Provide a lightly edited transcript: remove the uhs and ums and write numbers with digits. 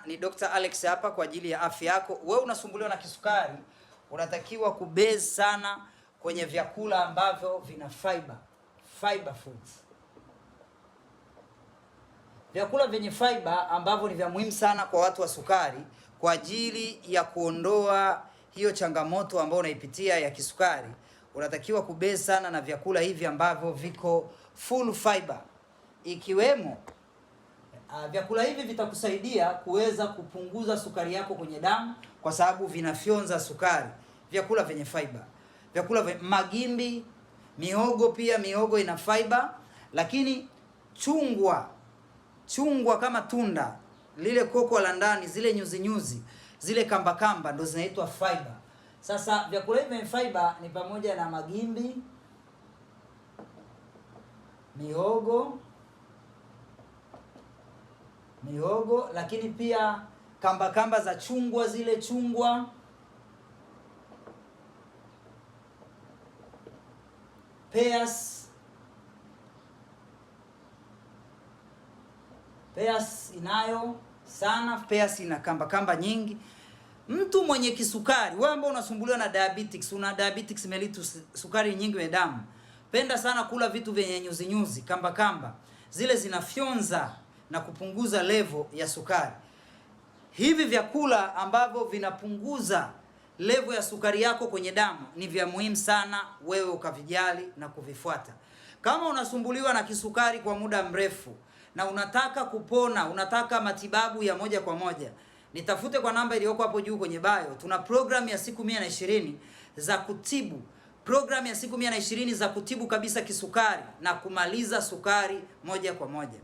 ni Dr. Alex hapa kwa ajili ya afya yako. Wewe unasumbuliwa na kisukari, unatakiwa kubase sana kwenye vyakula ambavyo vina fiber foods. Vyakula vyenye fiber ambavyo ni vya muhimu sana kwa watu wa sukari kwa ajili ya kuondoa hiyo changamoto ambayo unaipitia ya kisukari. Unatakiwa kubase sana na vyakula hivi ambavyo viko full fiber, ikiwemo vyakula hivi vitakusaidia kuweza kupunguza sukari yako kwenye damu kwa sababu vinafyonza sukari. Vyakula vyenye fiber, vyakula magimbi, mihogo, pia mihogo ina fiber, lakini chungwa kama tunda lile, koko la ndani, zile nyuzi zile kamba ndo zinaitwa fiber. Sasa vyakula hivi vyenye fiber ni pamoja na magimbi, mihogo, lakini pia kamba za chungwa, zile chungwa, pears inayo sana, pears ina kamba nyingi. Mtu mwenye kisukari, wewe ambao unasumbuliwa na diabetes, una diabetes mellitus, sukari nyingi kwenye damu, penda sana kula vitu vyenye nyuzi, kamba, zile zinafyonza na kupunguza level ya sukari. Hivi vyakula ambavyo vinapunguza level ya sukari yako kwenye damu ni vya muhimu sana wewe ukavijali na kuvifuata. Kama unasumbuliwa na kisukari kwa muda mrefu na unataka kupona, unataka matibabu ya moja kwa moja, nitafute kwa namba iliyoko hapo juu kwenye bio. Tuna program ya siku 120 za kutibu. Program ya siku 120 za kutibu kabisa kisukari na kumaliza sukari moja kwa moja.